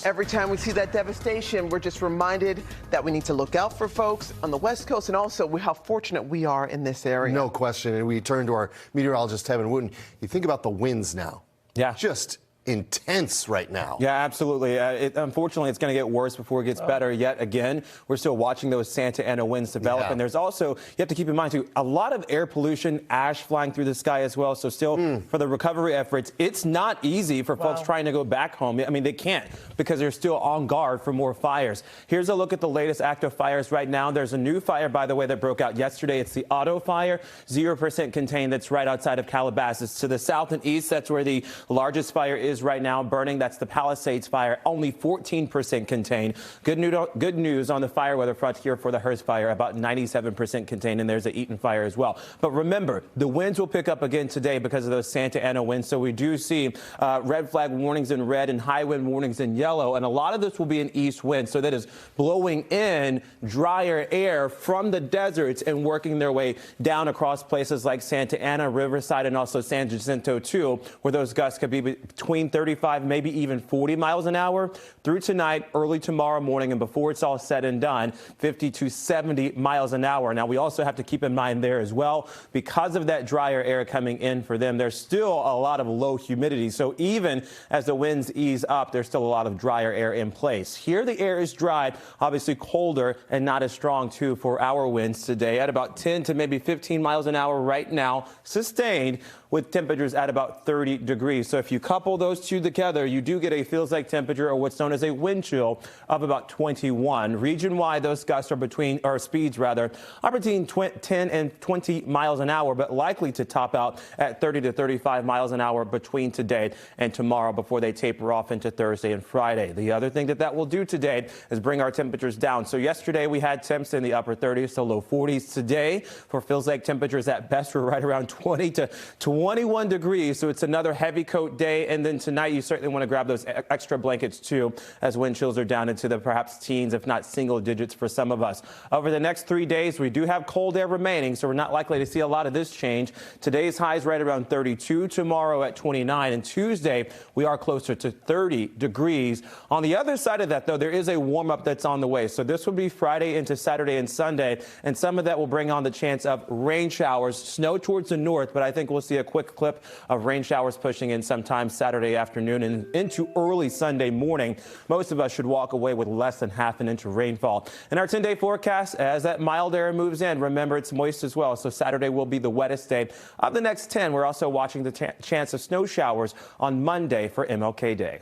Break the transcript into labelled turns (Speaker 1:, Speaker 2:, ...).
Speaker 1: Every time we see that devastation, we're just reminded that we need to look out for folks on the West Coast and also how fortunate we are in this area.
Speaker 2: No question. And we turn to our meteorologist, Tevin Wooten. You think about the winds now.
Speaker 3: Yeah.
Speaker 2: Just intense right now.
Speaker 3: Yeah, absolutely. Unfortunately, it's going to get worse before it gets better yet again. We're still watching those Santa Ana winds develop.
Speaker 2: Yeah.
Speaker 3: And there's also, you have to keep in mind, too, a lot of air pollution, ash flying through the sky as well. So still, for the recovery efforts, it's not easy for folks trying to go back home. I mean, they can't because they're still on guard for more fires. Here's a look at the latest active fires right now. There's a new fire, by the way, that broke out yesterday. It's the Auto Fire, 0% contained. That's right outside of Calabasas. To the south and east, that's where the largest fire is right now burning. That's the Palisades fire, only 14% contained. Good news on the fire weather front here for the Hearst fire, about 97% contained, and there's the Eaton fire as well. But remember, the winds will pick up again today because of those Santa Ana winds. So we do see red flag warnings in red and high wind warnings in yellow, and a lot of this will be an east wind. So that is blowing in drier air from the deserts and working their way down across places like Santa Ana, Riverside, and also San Jacinto too, where those gusts could be between 35, maybe even 40 miles an hour through tonight, early tomorrow morning, and before it's all said and done, 50 to 70 miles an hour. Now, we also have to keep in mind there as well, because of that drier air coming in for them, there's still a lot of low humidity. So even as the winds ease up, there's still a lot of drier air in place. Here, the air is dry, obviously colder and not as strong, too, for our winds today at about 10 to maybe 15 miles an hour right now, sustained, with temperatures at about 30 degrees. So if you couple those two together, you do get a feels-like temperature, or what's known as a wind chill, of about 21. Region-wide, those gusts are speeds are between 10 and 20 miles an hour, but likely to top out at 30 to 35 miles an hour between today and tomorrow before they taper off into Thursday and Friday. The other thing that will do today is bring our temperatures down. So yesterday we had temps in the upper 30s to low 40s. Today, for feels-like temperatures at best, we're right around 20 to 21 degrees, so it's another heavy coat day. And then tonight, you certainly want to grab those extra blankets, too, as wind chills are down into the perhaps teens, if not single digits for some of us. Over the next 3 days, we do have cold air remaining, so we're not likely to see a lot of this change. Today's high is right around 32, tomorrow at 29, and Tuesday, we are closer to 30 degrees. On the other side of that, though, there is a warm-up that's on the way. So this will be Friday into Saturday and Sunday, and some of that will bring on the chance of rain showers, snow towards the north, but I think we'll see a quick clip of rain showers pushing in sometime Saturday afternoon and into early Sunday morning. Most of us should walk away with less than half an inch of rainfall. In our 10-day forecast, as that mild air moves in, remember it's moist as well, so Saturday will be the wettest day of the next 10. We're also watching the chance of snow showers on Monday for MLK Day.